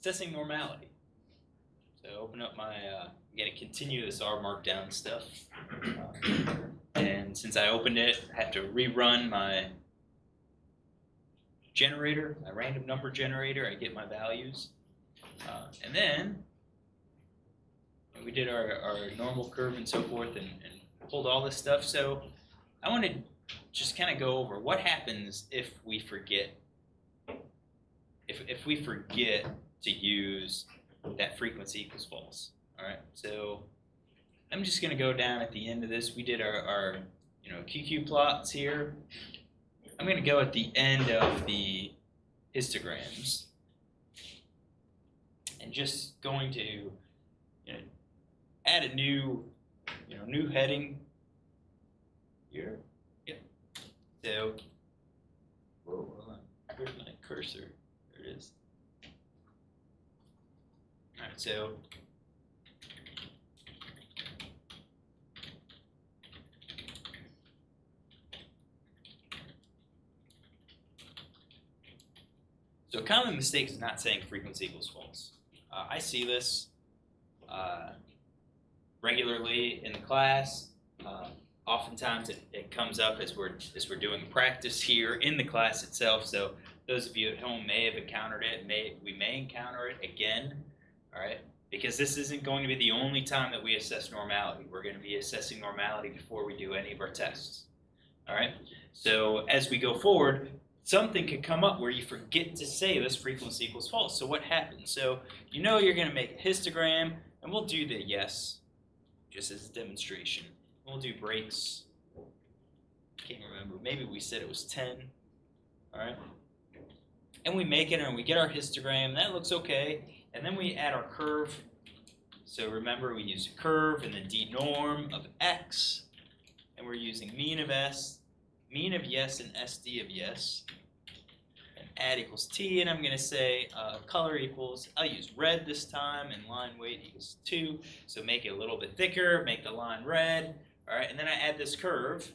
assessing normality. So open up my, I'm going to continue this R Markdown stuff. And since I opened it, I have to rerun my generator, my random number generator. I get my values. And then we did our normal curve and so forth and pulled all this stuff. So I want to just kind of go over what happens if we forget, if we forget to use that frequency equals false. All right, so I'm just going to go down at the end of this. We did our QQ plots here. I'm going to go at the end of the histograms and just going to add a new new heading here. Yep. So whoa, hold on. Where's my cursor? There it is. All right, so a common mistake is not saying frequency equals false. I see this regularly in the class. Oftentimes it comes up as we're doing practice here in the class itself. So those of you at home may have encountered it. We may encounter it again. All right, because this isn't going to be the only time that we assess normality. We're going to be assessing normality before we do any of our tests. All right, so as we go forward, something could come up where you forget to say this frequency equals false. So what happens? So you're going to make a histogram, and we'll do the yes, just as a demonstration. We'll do breaks. Can't remember. Maybe we said it was 10. All right, and we make it, and we get our histogram. That looks okay. And then we add our curve. So remember, we use a curve and the d norm of x, and we're using mean of yes, and SD of yes. And add equals t, and I'm going to say color equals, I'll use red this time, and line weight equals 2. So make it a little bit thicker, make the line red. All right, and then I add this curve,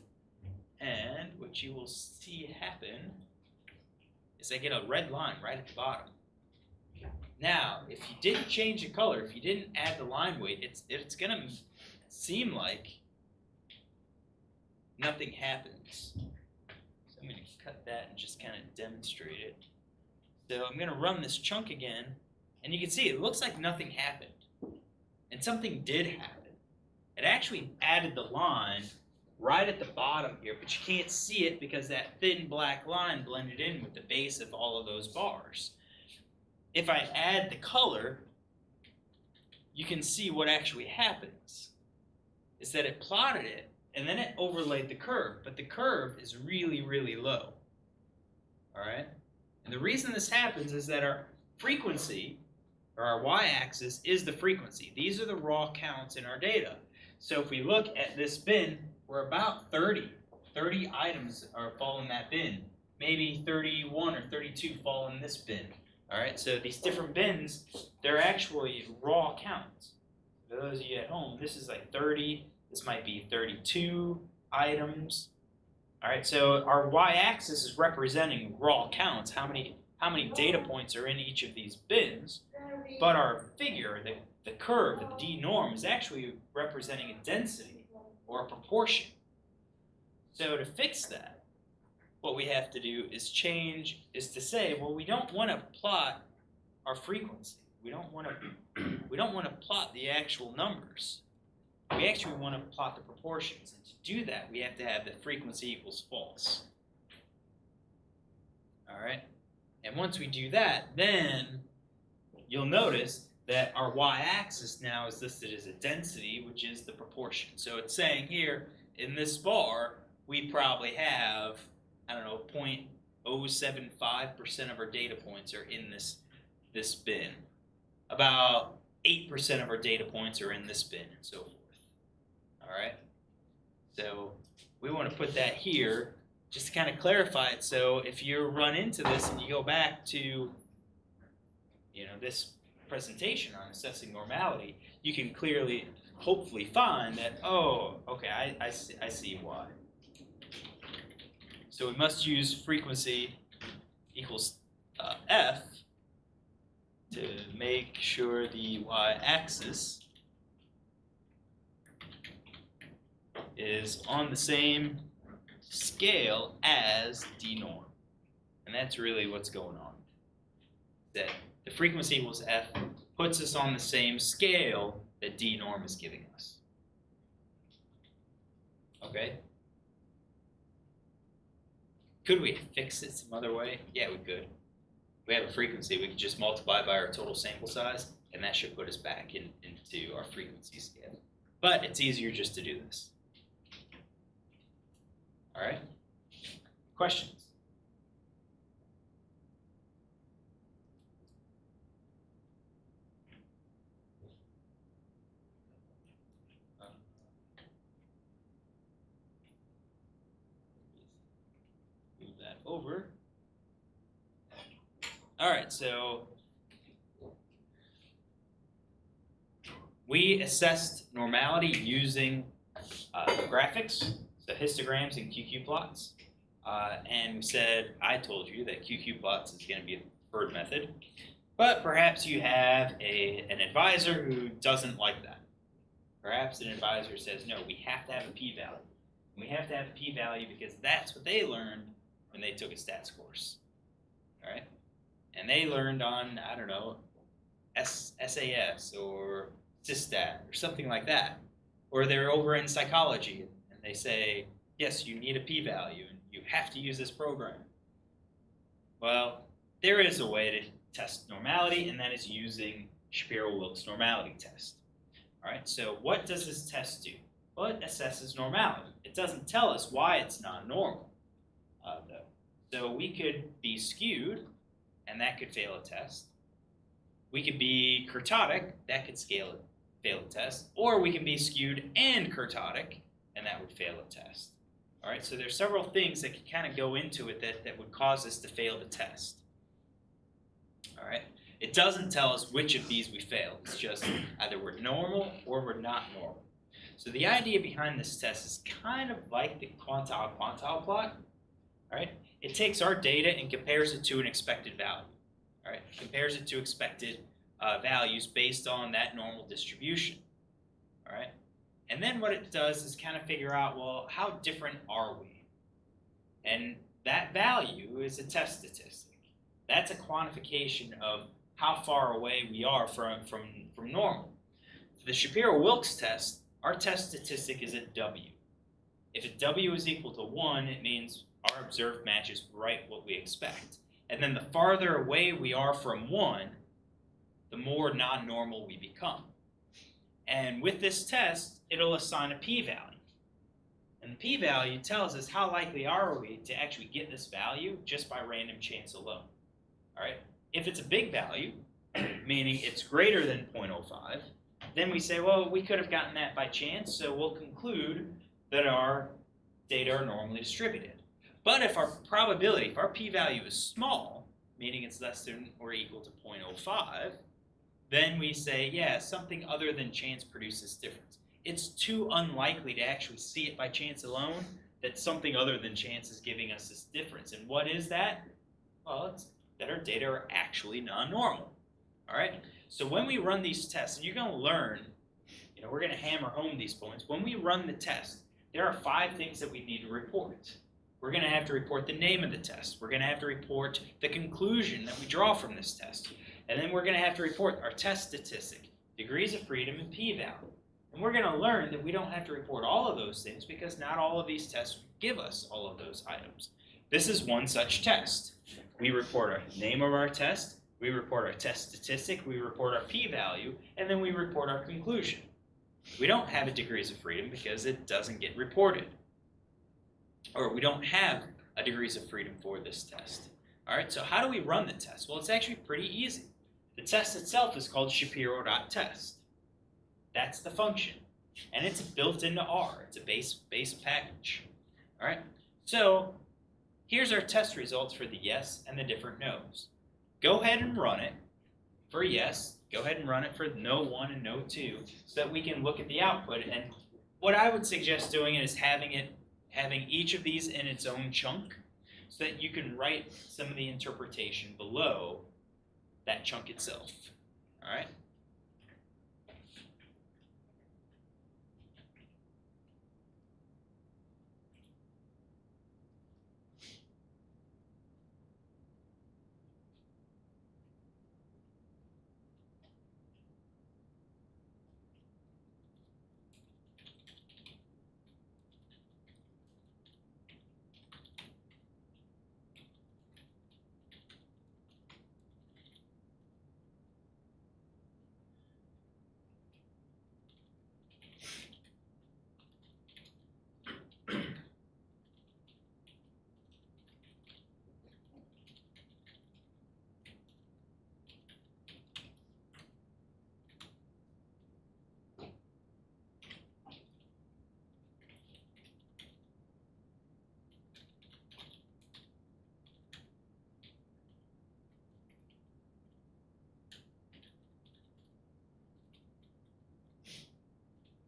and what you will see happen is I get a red line right at the bottom. Now, if you didn't change the color, if you didn't add the line weight, it's going to seem like nothing happens. So I'm going to cut that and just kind of demonstrate it. So I'm going to run this chunk again, and you can see it looks like nothing happened. And something did happen. It actually added the line right at the bottom here, but you can't see it because that thin black line blended in with the base of all of those bars. If I add the color, you can see what actually happens is that it plotted it and then it overlaid the curve, but the curve is really, really low. All right? And the reason this happens is that our frequency, or our y-axis, is the frequency. These are the raw counts in our data. So if we look at this bin, we're about 30 items fall in that bin. Maybe 31 or 32 fall in this bin. All right, so these different bins, they're actually raw counts. For those of you at home, this is like 30. This might be 32 items. All right, so our y-axis is representing raw counts, how many data points are in each of these bins. But our figure, the curve, the d norm, is actually representing a density or a proportion. So to fix that, what we have to do is to say, well, we don't want to plot our frequency. We don't want to plot the actual numbers. We actually want to plot the proportions. And to do that, we have to have the frequency equals false. All right? And once we do that, then you'll notice that our y-axis now is listed as a density, which is the proportion. So it's saying here, in this bar, we probably have, I don't know, 0.075% of our data points are in this bin. About 8% of our data points are in this bin, and so forth. All right? So we want to put that here just to kind of clarify it. So if you run into this and you go back to this presentation on assessing normality, you can clearly, hopefully, find that, oh, okay, I see why. So we must use frequency equals f to make sure the y-axis is on the same scale as d norm. And that's really what's going on. That the frequency equals f puts us on the same scale that d norm is giving us. Okay? Could we fix it some other way? Yeah, we could. We have a frequency, we could just multiply by our total sample size, and that should put us back into our frequency scale. But it's easier just to do this. All right? Questions? Move that over. All right, so we assessed normality using graphics, so histograms and QQ plots. And we said, I told you that QQ plots is going to be a preferred method, but perhaps you have an advisor who doesn't like that. Perhaps an advisor says, no, we have to have a p-value. We have to have a p-value because that's what they learned when they took a stats course. All right? And they learned on, I don't know, SAS or Systat or something like that. Or they're over in psychology and they say, yes, you need a p-value and you have to use this program. Well, there is a way to test normality, and that is using Shapiro-Wilkes Normality Test. All right, so what does this test do? Well, it assesses normality. It doesn't tell us why it's not normal, though. So we could be skewed, and that could fail a test. We could be kurtotic, that could fail a test. Or we can be skewed and kurtotic, and that would fail a test. All right, so there's several things that could kind of go into it that would cause us to fail the test. All right, it doesn't tell us which of these we failed. It's just either we're normal or we're not normal. So the idea behind this test is kind of like the quantile-quantile plot. All right, it takes our data and compares it to an expected value. All right, compares it to expected values based on that normal distribution. All right, and then what it does is kind of figure out, well, how different are we? And that value is a test statistic. That's a quantification of how far away we are from normal. For the Shapiro-Wilkes test, our test statistic is at W. If a W is equal to 1, it means our observed match is right what we expect. And then the farther away we are from 1, the more non-normal we become. And with this test, it'll assign a p-value. And the p-value tells us how likely are we to actually get this value just by random chance alone. All right? If it's a big value, meaning it's greater than 0.05, then we say, well, we could have gotten that by chance, so we'll conclude that our data are normally distributed. But if our probability, if our p-value is small, meaning it's less than or equal to 0.05, then we say, yeah, something other than chance produces difference. It's too unlikely to actually see it by chance alone that something other than chance is giving us this difference. And what is that? Well, it's that our data are actually non-normal. All right? So when we run these tests, and you're going to learn, we're going to hammer home these points. When we run the test, there are 5 things that we need to report. We're going to have to report the name of the test. We're going to have to report the conclusion that we draw from this test. And then we're going to have to report our test statistic, degrees of freedom, and p-value. And we're going to learn that we don't have to report all of those things because not all of these tests give us all of those items. This is one such test. We report our name of our test, we report our test statistic, we report our p-value, and then we report our conclusion. We don't have a degrees of freedom because it doesn't get reported. Or we don't have a degrees of freedom for this test. All right, so how do we run the test? Well, it's actually pretty easy. The test itself is called Shapiro.test. That's the function. And it's built into R. It's a base package. All right, so here's our test results for the yes and the different no's. Go ahead and run it for yes. Go ahead and run it for no 1 and no 2 so that we can look at the output. And what I would suggest doing is having each of these in its own chunk so that you can write some of the interpretation below that chunk itself. All right?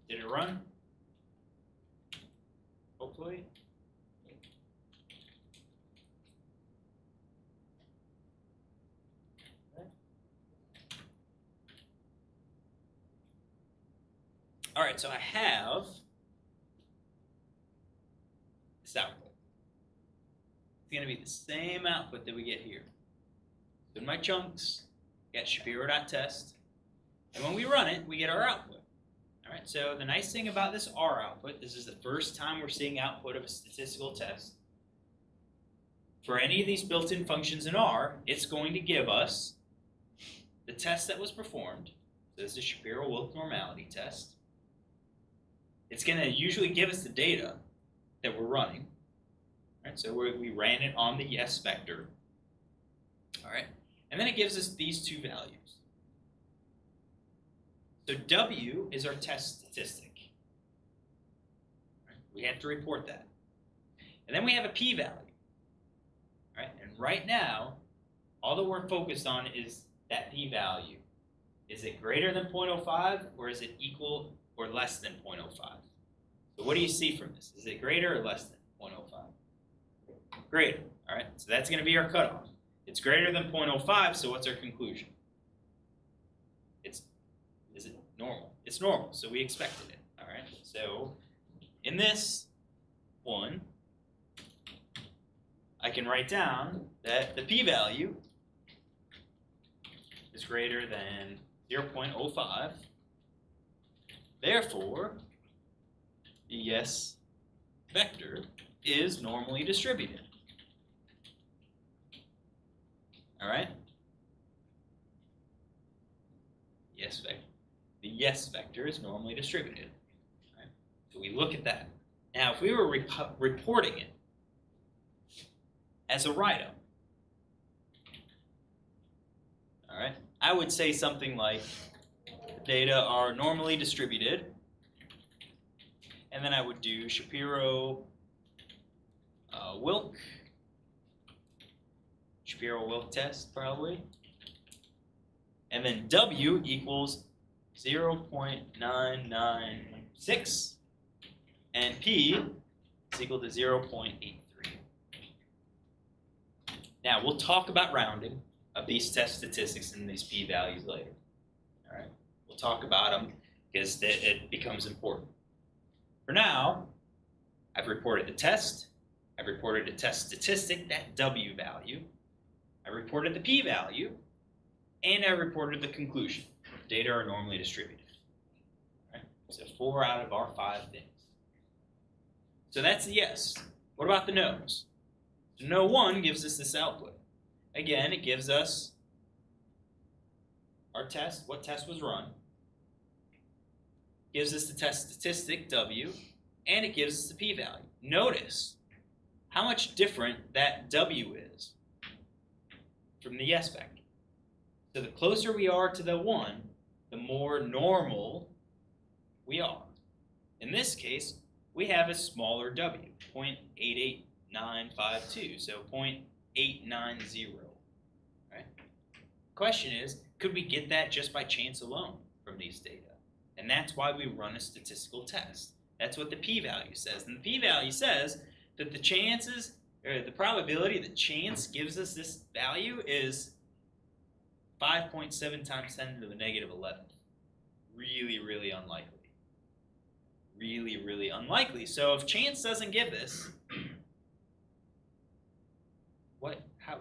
Did it run? Hopefully. All right, so I have this output. It's going to be the same output that we get here. So in my chunks, get Shapiro.test, and when we run it, we get our output. All right, so the nice thing about this R output, this is the first time we're seeing output of a statistical test. For any of these built-in functions in R, it's going to give us the test that was performed. So this is the Shapiro-Wilk Normality test. It's going to usually give us the data that we're running. All right, so we ran it on the yes vector. All right, and then it gives us these two values. So W is our test statistic. Right, we have to report that. And then we have a p-value. Right, and right now, all that we're focused on is that p-value. Is it greater than 0.05 or is it equal or less than 0.05? So what do you see from this? Is it greater or less than 0.05? Greater. All right, so that's going to be our cutoff. It's greater than 0.05, so what's our conclusion? Is it normal? It's normal, so we expected it. All right, so in this one, I can write down that the p-value is greater than 0.05. Therefore, the yes vector is normally distributed. All right? Yes vector. The yes vector is normally distributed. All right? So we look at that. Now, if we were reporting it as a write-up, all right, I would say something like the data are normally distributed, and then I would do Shapiro-Wilk test probably, and then W equals 0.996, and P is equal to 0.83. Now we'll talk about rounding of these test statistics and these p-values later. All right, we'll talk about them because it becomes important. For now, I've reported the test. I've reported the test statistic, that W value. I reported the p-value, and I reported the conclusion. Data are normally distributed. All right, so 4 out of our 5 things. So that's the yes. What about the no's? So no 1 gives us this output. Again, it gives us our test, what test was run, gives us the test statistic, W, and it gives us the p-value. Notice how much different that W is from the yes vector. So the closer we are to the 1, the more normal we are. In this case, we have a smaller W, 0.88952, so 0.890. Right? Question is, could we get that just by chance alone from these data? And that's why we run a statistical test. That's what the p-value says. And the p-value says that the chances, or the probability that chance gives us this value is 5.7 times 10 to the negative 11th. Really, really unlikely. Really, really unlikely. So if chance doesn't give this,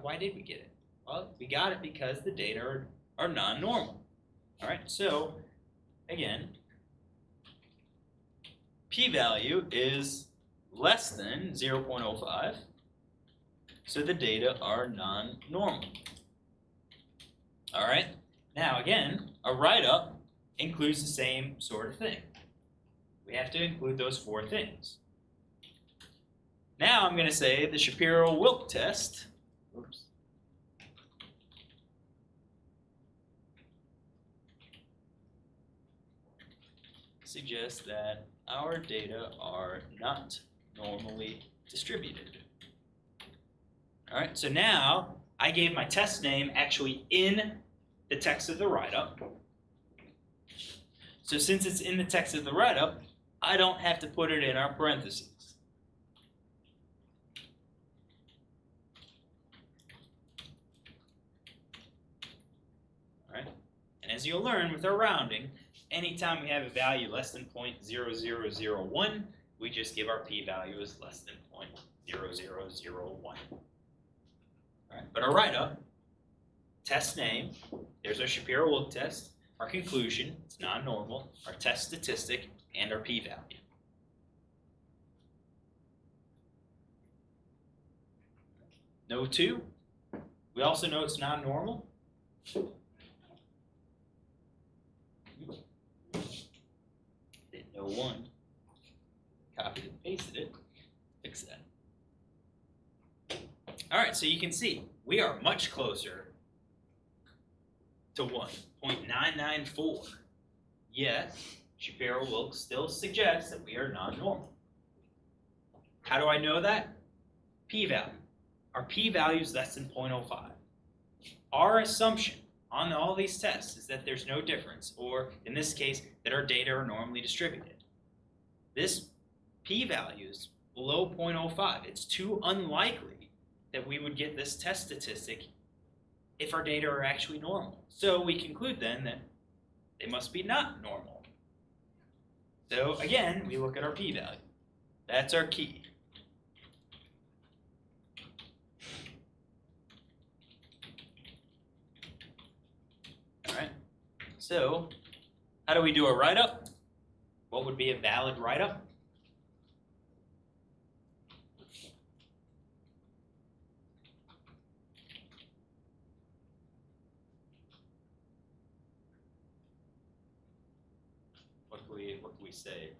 why did we get it? Well, we got it because the data are non-normal. All right, so again, p-value is less than 0.05, so the data are non-normal. All right, now again, a write-up includes the same sort of thing. We have to include those 4 things. Now I'm going to say the Shapiro-Wilk test. Oops. Suggests that our data are not normally distributed. All right, so now I gave my test name actually in the text of the write-up. So since it's in the text of the write-up, I don't have to put it in our parentheses. All right, and as you'll learn with our rounding, anytime we have a value less than 0.0001, we just give our p-value as less than 0.0001. All right, but our write-up, test name, there's our Shapiro-Wilk test, our conclusion, it's non-normal, our test statistic, and our p-value. No 2. We also know it's non-normal. Didn't know 1. Copied and pasted it. Fix that. All right, so you can see we are much closer to 1.994. Yet, Shapiro-Wilkes still suggests that we are non-normal. How do I know that? P-value. Our p-value is less than 0.05. Our assumption on all these tests is that there's no difference, or in this case, that our data are normally distributed. This p-value is below 0.05. It's too unlikely that we would get this test statistic if our data are actually normal. So we conclude then that they must be not normal. So again, we look at our p-value. That's our key. All right. So how do we do a write-up? What would be a valid write-up? What do we say?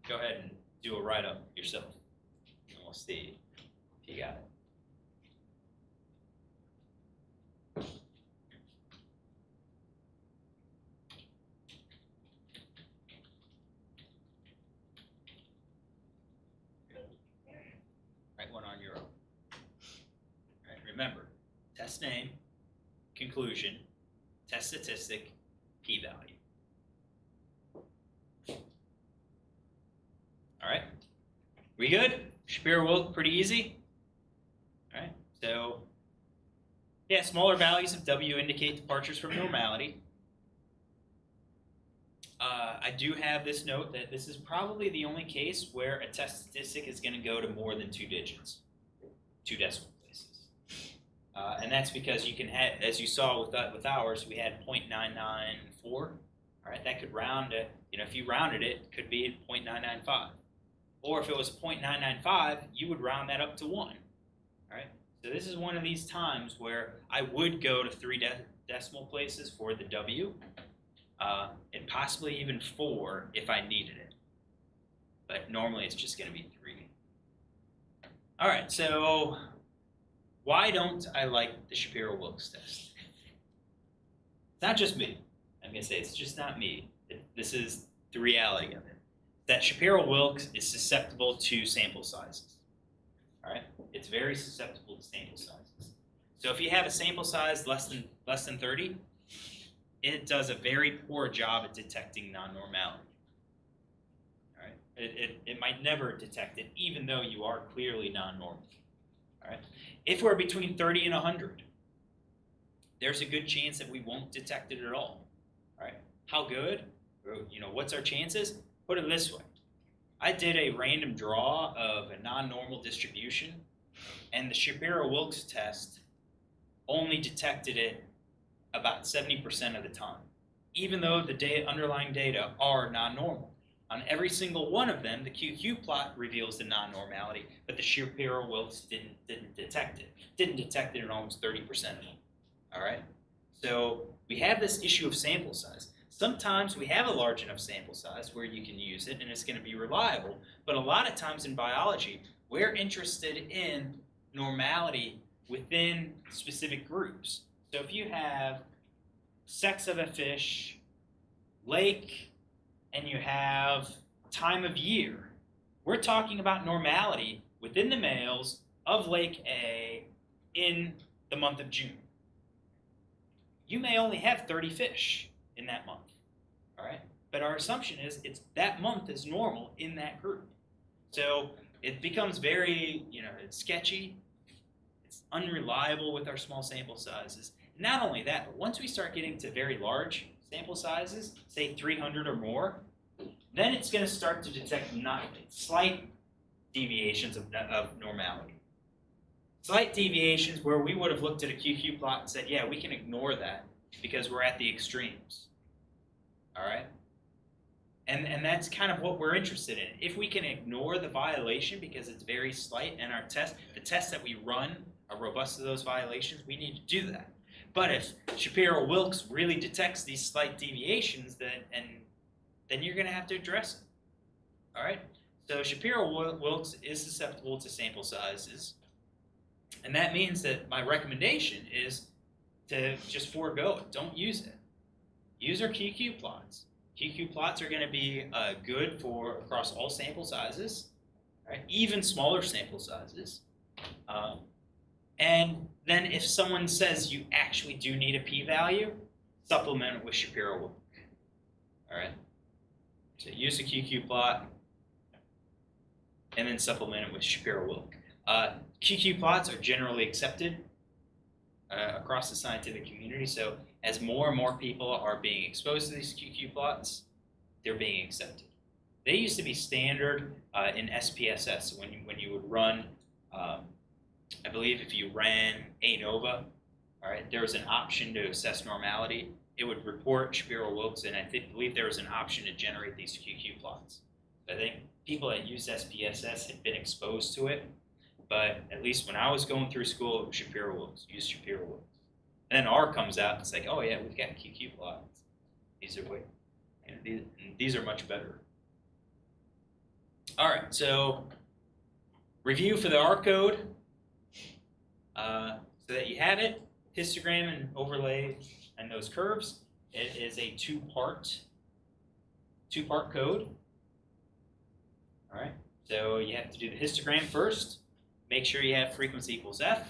Go ahead and do a write-up yourself, and we'll see if you got it. Write one on your own. All right, remember, test name, conclusion, test statistic, p-value. All right, we good? Shapiro-Wilk, pretty easy. All right, so yeah, smaller values of W indicate departures from normality. I do have this note that this is probably the only case where a test statistic is going to go to more than 2 digits, 2 decimal places. And that's because you can have, as you saw with ours, we had 0.994. All right, that could round to, if you rounded it, it could be 0.995. Or if it was 0.995, you would round that up to 1. All right, so this is one of these times where I would go to 3 decimal places for the W. And possibly even 4 if I needed it. But normally it's just going to be 3. All right, so why don't I like the Shapiro-Wilkes test? It's not just me. I'm going to say it's just not me. This is the reality of it. That Shapiro-Wilkes is susceptible to sample sizes. All right, it's very susceptible to sample sizes. So if you have a sample size less than 30, it does a very poor job at detecting non-normality. It might never detect it, even though you are clearly non-normal. All right. If we're between 30 and 100, there's a good chance that we won't detect it at all. All right. How good? What's our chances? Put it this way. I did a random draw of a non-normal distribution, and the Shapiro-Wilkes test only detected it about 70% of the time, even though the underlying data are non-normal. On every single one of them, the QQ plot reveals the non-normality, but the Shapiro-Wilkes didn't detect it. Didn't detect it in almost 30% of them. All right? So we have this issue of sample size. Sometimes we have a large enough sample size where you can use it and it's going to be reliable, but a lot of times in biology, we're interested in normality within specific groups. So if you have sex of a fish, lake, and you have time of year, we're talking about normality within the males of Lake A in the month of June. You may only have 30 fish in that month, all right? But our assumption is that month is normal in that group. So it becomes very, it's sketchy, it's unreliable with our small sample sizes. Not only that, but once we start getting to very large sample sizes, say 300 or more, then it's going to start to detect slight deviations of normality. Slight deviations where we would have looked at a QQ plot and said, yeah, we can ignore that because we're at the extremes. All right? And that's kind of what we're interested in. If we can ignore the violation because it's very slight and the tests that we run are robust to those violations, we need to do that. But if Shapiro-Wilkes really detects these slight deviations, then you're going to have to address it. All right? So Shapiro-Wilkes is susceptible to sample sizes. And that means that my recommendation is to just forego it. Don't use it. Use our QQ plots. QQ plots are going to be good for across all sample sizes, right? Even smaller sample sizes. And then if someone says you actually do need a p-value, supplement it with Shapiro-Wilk. All right? So use a QQ plot, and then supplement it with Shapiro-Wilk. QQ plots are generally accepted across the scientific community. So as more and more people are being exposed to these QQ plots, they're being accepted. They used to be standard in SPSS when you would run. I believe if you ran ANOVA, all right, there was an option to assess normality. It would report Shapiro-Wilkes, and I believe there was an option to generate these QQ plots. So I think people that use SPSS had been exposed to it, but at least when I was going through school, it was Shapiro-Wilkes, use Shapiro-Wilkes. And then R comes out, and it's like, oh yeah, we've got QQ plots. These are much better. All right, so review for the R code. So that you have it, histogram and overlay and those curves. It is a two-part code. All right, so you have to do the histogram first. Make sure you have frequency equals f,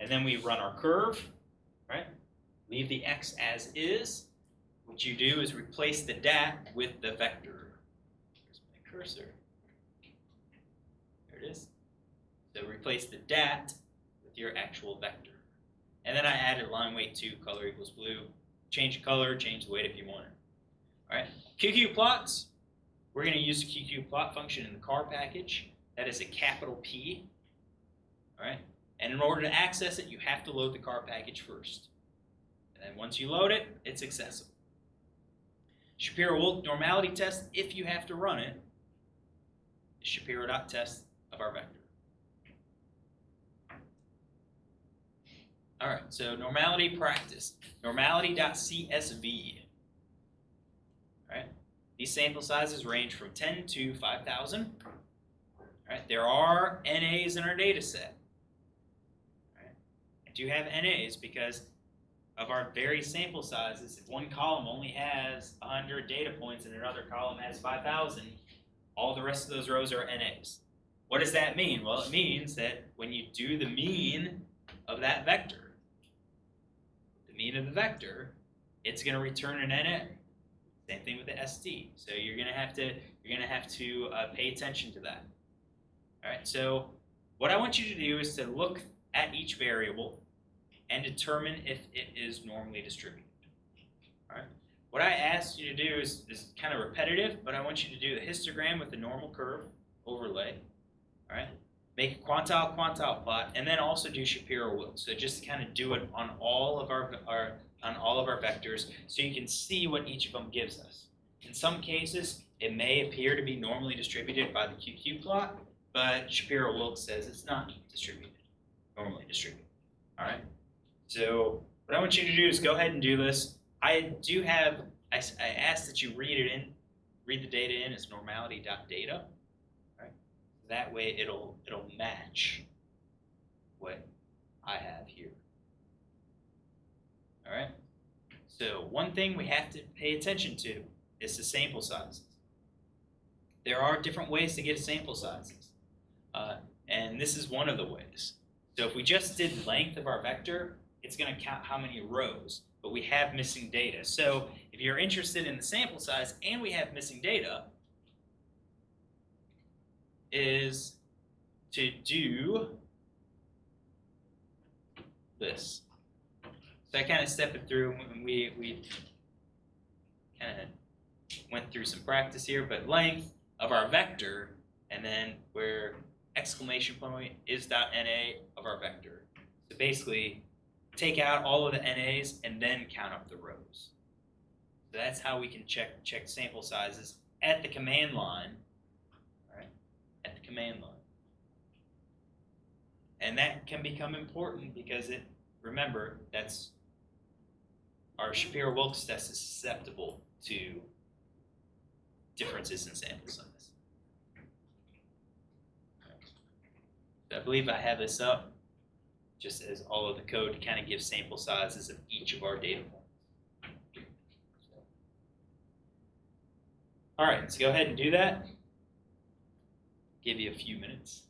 and then we run our curve. Right, leave the x as is. What you do is replace the dat with the vector. Here's my cursor. There it is. So replace the dat with your actual vector. And then I added line weight 2, color equals blue. Change the color, change the weight if you want it. All right, QQ plots. We're going to use the QQ plot function in the car package. That is a capital P. All right, and in order to access it, you have to load the car package first. And then once you load it, it's accessible. Shapiro-Wilk normality test, if you have to run it, is Shapiro.test of our vector. All right, so normality practice, normality.csv. All right, these sample sizes range from 10 to 5,000. All right, there are NAs in our data set. All right, I do have NAs because of our various sample sizes. If one column only has 100 data points and another column has 5,000, all the rest of those rows are NAs. What does that mean? Well, it means that when you do the mean of that vector, it's going to return an NA. Same thing with the SD. So you're gonna have to pay attention to that. All right. So what I want you to do is to look at each variable and determine if it is normally distributed. All right. What I asked you to do is kind of repetitive, but I want you to do the histogram with the normal curve overlay. All right. Make a quantile plot, and then also do Shapiro-Wilkes. So just kind of do it on all of our vectors, so you can see what each of them gives us. In some cases, it may appear to be normally distributed by the QQ plot, but Shapiro-Wilkes says it's not normally distributed. All right. So what I want you to do is go ahead and do this. I asked that you read the data in as normality.data. That way it'll match what I have here. All right. So one thing we have to pay attention to is the sample sizes. There are different ways to get sample sizes, and this is one of the ways. So if we just did length of our vector, it's going to count how many rows, but we have missing data. So if you're interested in the sample size and we have missing data, is to do this. So I kind of stepped it through, and we kind of went through some practice here, but length of our vector, and then where exclamation point is .na of our vector. So basically, take out all of the NAs and then count up the rows. So that's how we can check sample sizes at the command line. At the command line. And that can become important because remember, that's our Shapiro-Wilkes test is susceptible to differences in sample size. So I believe I have this up just as all of the code to kind of give sample sizes of each of our data points. All right, let's go ahead and do that. Give you a few minutes.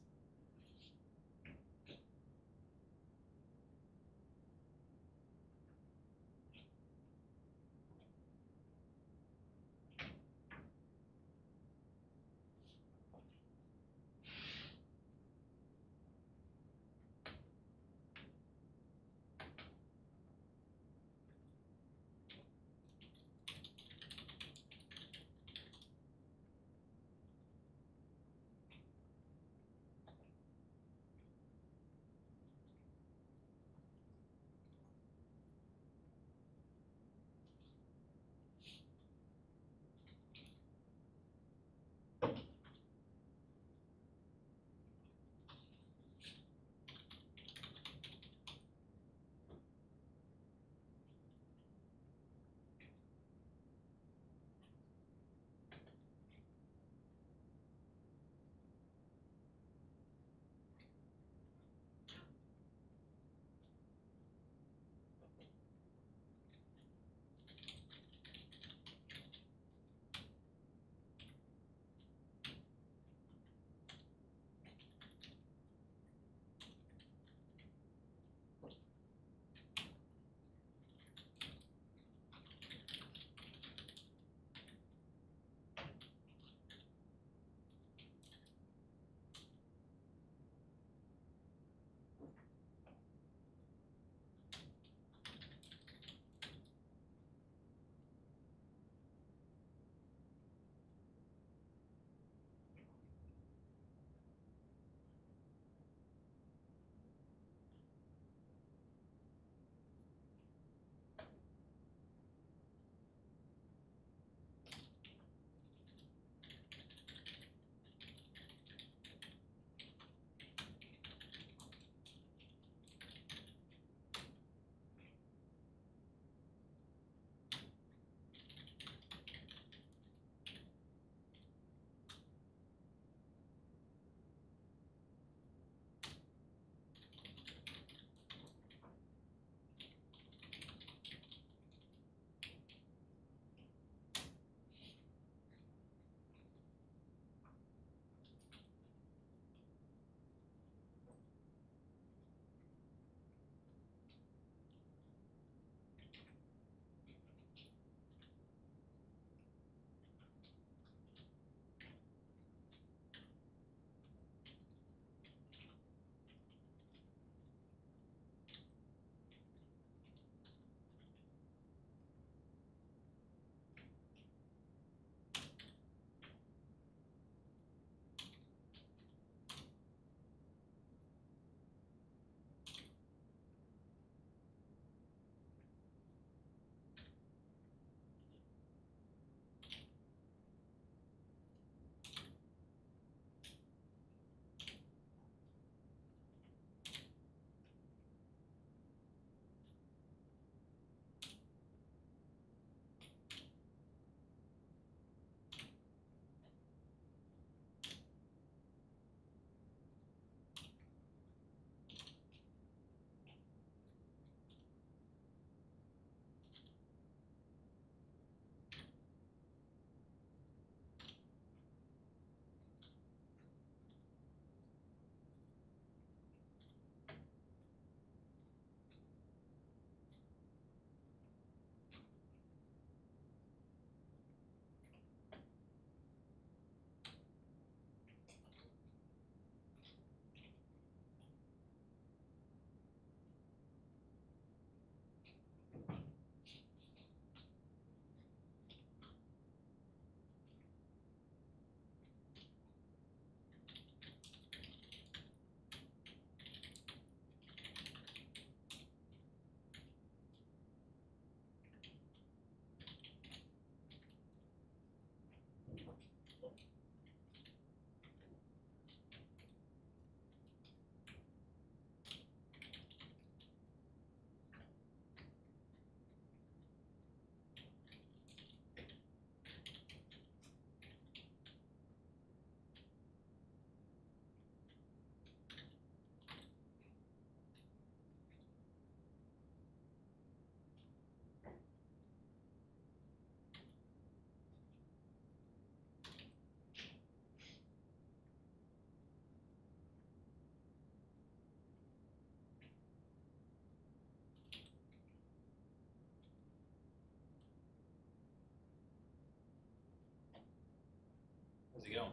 How's it going?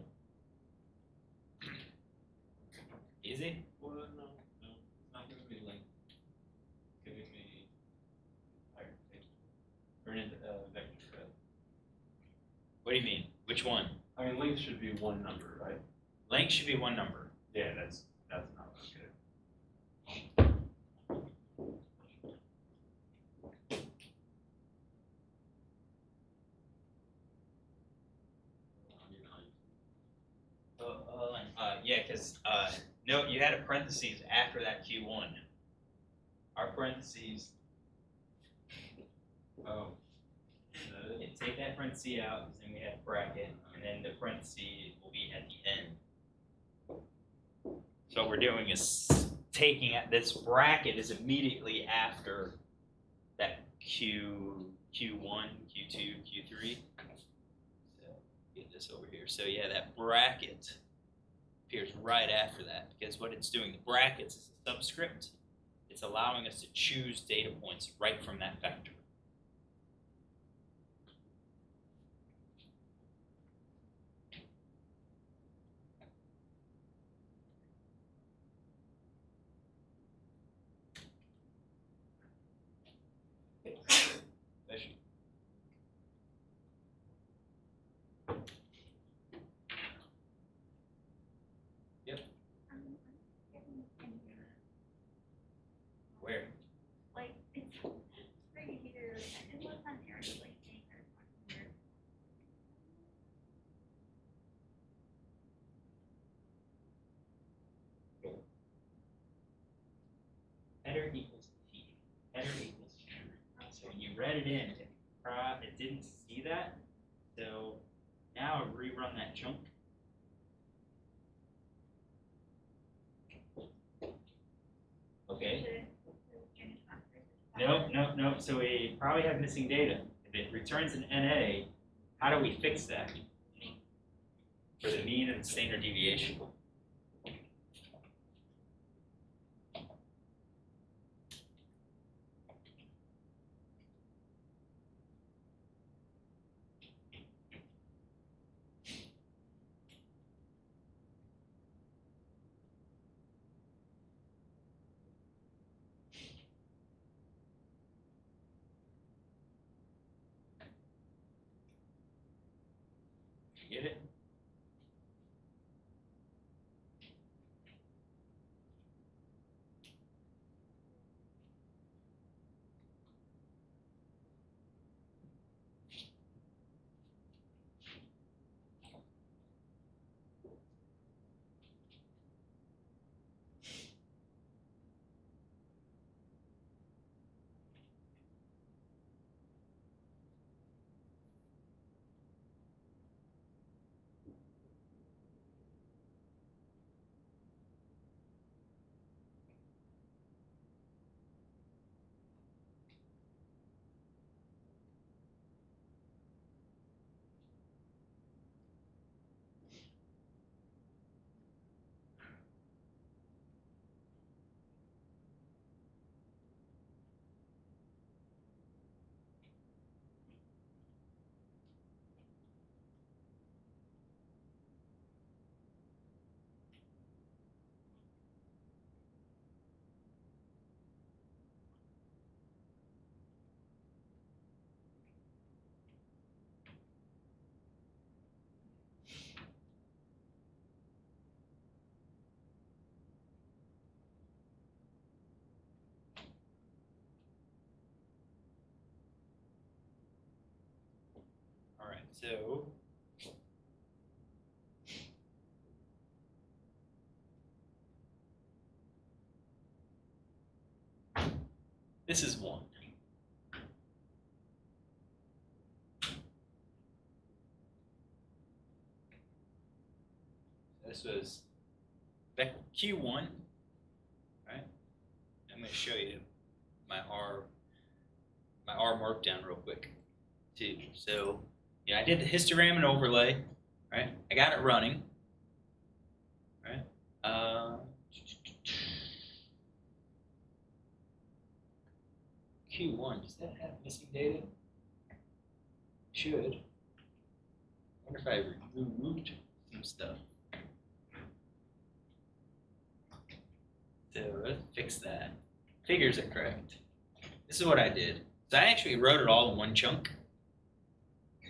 Easy? Well, no, it's not giving me length. It's giving me entire table. Or an vector, right? What do you mean? Which one? I mean, length should be one number, right? Length should be one number. Yeah, that's not okay. Yeah, because no, you had a parentheses after that Q1. Our parentheses. Oh. Yeah, take that parenthesis out, because then we have bracket, and then the parenthesis will be at the end. So what we're doing is taking at this bracket is immediately after that Q1, Q2, Q3. So get this over here. So yeah, that bracket appears right after that, because what it's doing, the brackets is a subscript. It's allowing us to choose data points right from that vector. Yep. Where? Like, it's pretty here, and what's on there is like saying there's one here. Header equals T. Header equals T. So when you read it in, it didn't see that. So now I rerun that chunk. Okay. No. So we probably have missing data. If it returns an NA, how do we fix that? For the mean and the standard deviation. Get it? All right, so This is 1. This was Q1, right? I'm going to show you my R markdown real quick too. So yeah, I did the histogram and overlay, right? I got it running, right? Q1, does that have missing data? Should. I wonder if I removed some stuff. So let's fix that. Figures are correct. This is what I did. So I actually wrote it all in one chunk,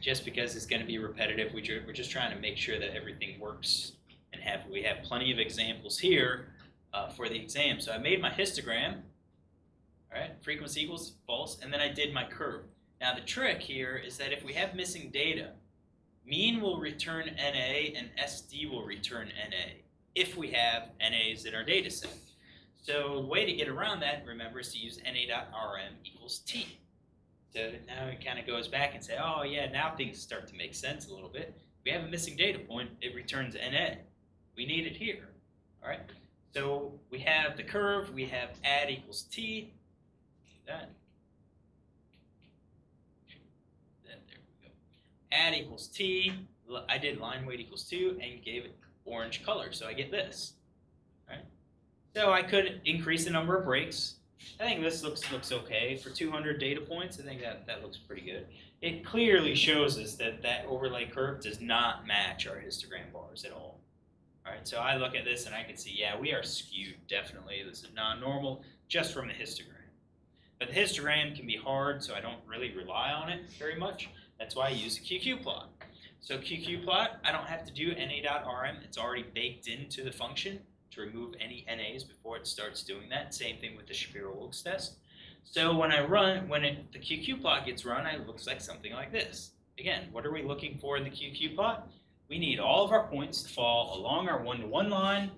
just because it's going to be repetitive. We're just trying to make sure that everything works, and we have plenty of examples here for the exam. So I made my histogram. All right, frequency equals false, and then I did my curve. Now the trick here is that if we have missing data, mean will return NA and SD will return NA if we have NAs in our data set. So the way to get around that, remember, is to use NA.RM equals T. So now it kind of goes back and say, oh yeah, now things start to make sense a little bit. If we have a missing data point, it returns NA. We need it here, all right? So we have the curve, we have add equals T. There we go. Add equals T. I did line weight equals 2 and gave it orange color, so I get this. Right? So I could increase the number of breaks. I think this looks okay for 200 data points. I think that looks pretty good. It clearly shows us that that overlay curve does not match our histogram bars at all. All right, so I look at this and I can see, yeah, we are skewed, definitely. This is non-normal just from the histogram. But the histogram can be hard, so I don't really rely on it very much. That's why I use a QQ plot. So QQ plot, I don't have to do NA.RM. It's already baked into the function to remove any NAs before it starts doing that. Same thing with the Shapiro-Wilkes test. So when the QQ plot gets run, it looks like something like this. Again, what are we looking for in the QQ plot? We need all of our points to fall along our 1-to-1 line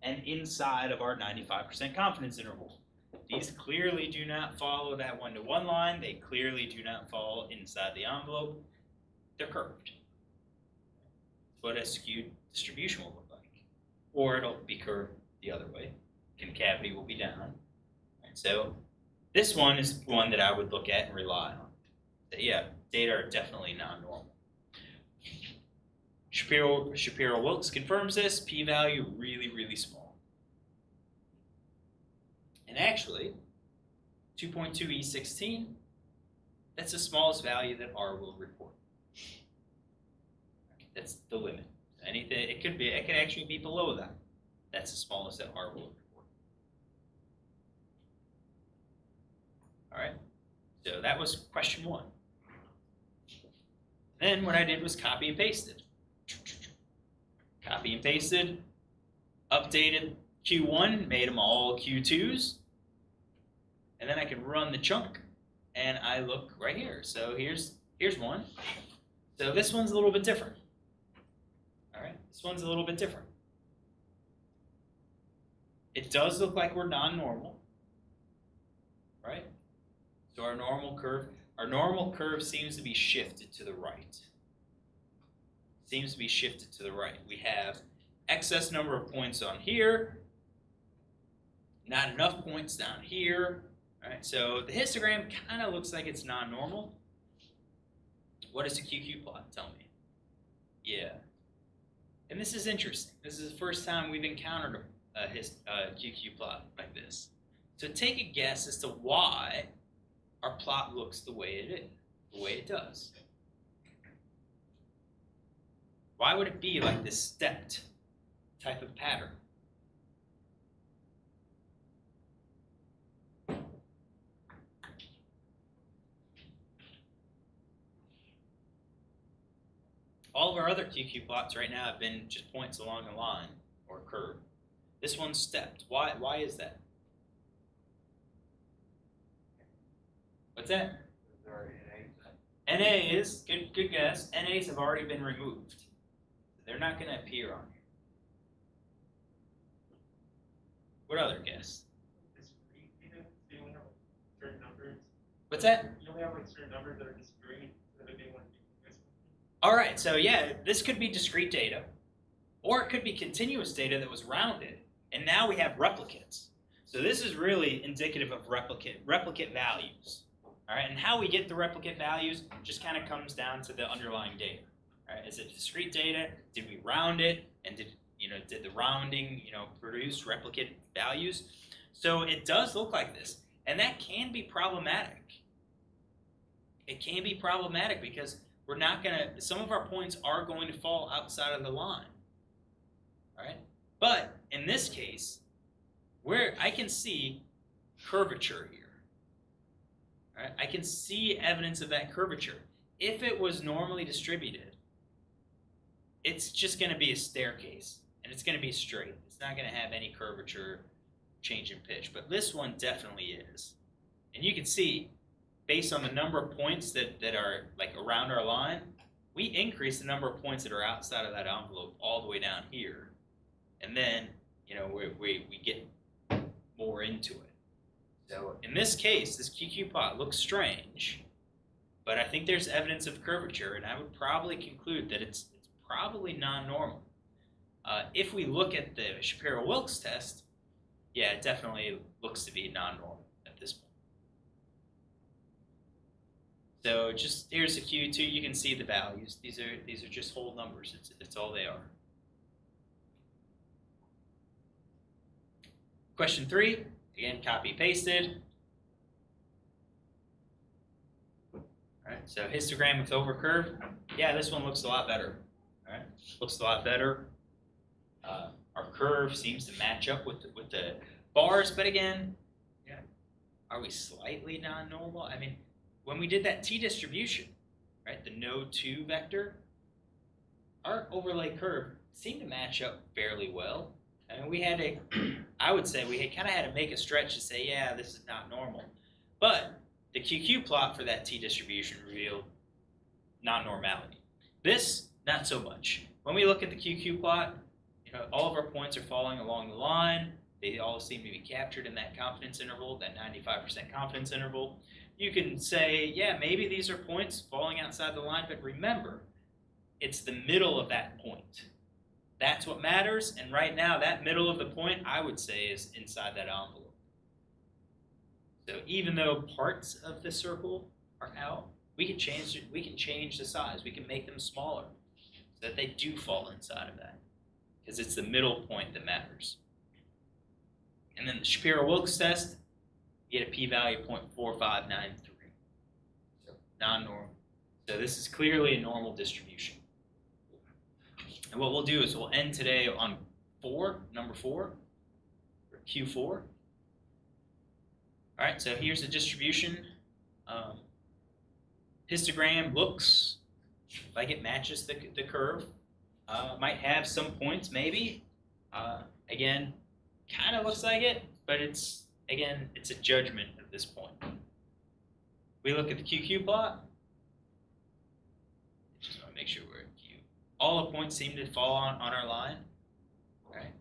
and inside of our 95% confidence interval. These clearly do not follow that 1-to-1 line. They clearly do not fall inside the envelope. They're curved. That's what a skewed distribution will look like. Or it'll be curved the other way. Concavity will be down. Right, so this one is one that I would look at and rely on. Yeah, data are definitely non-normal. Shapiro-Wilkes confirms this. P-value really, really small. And actually, 2.2E16, that's the smallest value that R will report. That's the limit. Anything, it could actually be below that. That's the smallest that R will report. All right, so that was question 1. Then what I did was copy and pasted. Copy and pasted, updated Q1, made them all Q2s. And then I can run the chunk, and I look right here. So here's one. So this one's a little bit different. All right, this one's a little bit different. It does look like we're non-normal, right? So our normal curve seems to be shifted to the right. Seems to be shifted to the right. We have excess number of points on here, not enough points down here. All right, so the histogram kind of looks like it's non-normal. What does the QQ plot tell me? Yeah. And this is interesting. This is the first time we've encountered a QQ plot like this. So take a guess as to why our plot looks the way it is, the way it does. Why would it be like this stepped type of pattern? All of our other QQ plots right now have been just points along a line or curve. This one's stepped. Why is that? What's that? NA is, good guess. NAs have already been removed. They're not going to appear on here. What other guess? What's that? You only have like certain numbers that are discrete, so that they want to be continuous. All right, so yeah, this could be discrete data, or it could be continuous data that was rounded, and now we have replicates. So this is really indicative of replicate values. All right, and how we get the replicate values just kind of comes down to the underlying data. All right, is it discrete data? Did we round it? And did the rounding produce replicate values? So it does look like this, and that can be problematic. It can be problematic because we're not gonna. Some of our points are going to fall outside of the line. All right, but in this case, where I can see curvature here. All right, I can see evidence of that curvature. If it was normally distributed, it's just going to be a staircase, and it's going to be straight. It's not going to have any curvature, change in pitch. But this one definitely is. And you can see, based on the number of points that are like around our line, we increase the number of points that are outside of that envelope all the way down here. And then, we get more into it. So in this case, this QQ plot looks strange, but I think there's evidence of curvature, and I would probably conclude that it's probably non-normal. If we look at the Shapiro-Wilkes test, yeah, it definitely looks to be non-normal at this point. So just here's the Q2. You can see the values. These are just whole numbers. It's all they are. Question 3. Again, copy pasted. All right, so histogram with overcurve. Yeah, this one looks a lot better. All right, looks a lot better. Our curve seems to match up with the bars, but again, yeah, are we slightly non-normal? I mean, when we did that t-distribution, right, the no2 vector, our overlay curve seemed to match up fairly well. And we had I would say we kind of had to make a stretch to say, yeah, this is not normal. But the QQ plot for that t-distribution revealed non-normality. This, not so much. When we look at the QQ plot, all of our points are falling along the line. They all seem to be captured in that confidence interval, that 95% confidence interval. You can say, yeah, maybe these are points falling outside the line, but remember, it's the middle of that point. That's what matters, and right now, that middle of the point, I would say, is inside that envelope. So even though parts of the circle are out, we can change it. We can change the size. We can make them smaller so that they do fall inside of that, because it's the middle point that matters. And then the Shapiro-Wilkes test, you get a p-value of 0.4593. So non-normal. So this is clearly a normal distribution. And what we'll do is we'll end today on number 4, or Q4. All right, so here's the distribution. Histogram looks like it matches the curve. Might have some points, maybe. Again, kind of looks like it, but it's a judgment at this point. We look at the QQ plot. Just want to make sure we're in Q. All the points seem to fall on our line. Right?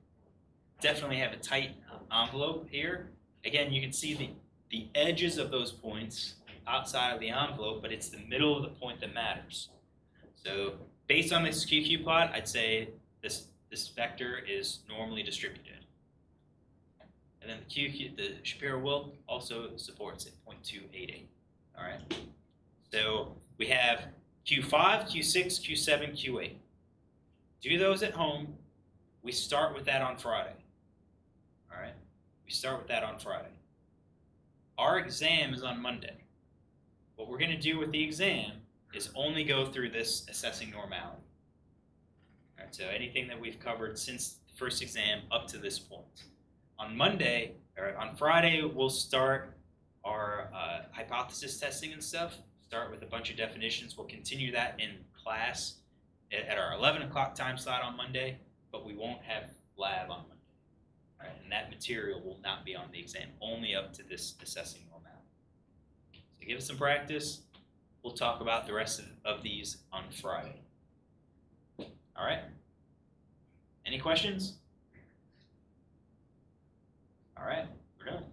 Definitely have a tight envelope here. Again, you can see the edges of those points outside of the envelope, but it's the middle of the point that matters. So based on this QQ plot, I'd say this vector is normally distributed. And then the Shapiro-Wilk also supports it, 0.288. All right. So we have Q5, Q6, Q7, Q8. Do those at home. We start with that on Friday. All right. We start with that on Friday. Our exam is on Monday. What we're going to do with the exam is only go through this assessing normality. All right. So anything that we've covered since the first exam up to this point. On Monday, or on Friday, we'll start our hypothesis testing and stuff. Start with a bunch of definitions. We'll continue that in class at our 11 o'clock time slot on Monday, but we won't have lab on Monday. All right, and that material will not be on the exam, only up to this assessing normality. So give us some practice. We'll talk about the rest of these on Friday. All right? Any questions? All right, we're done.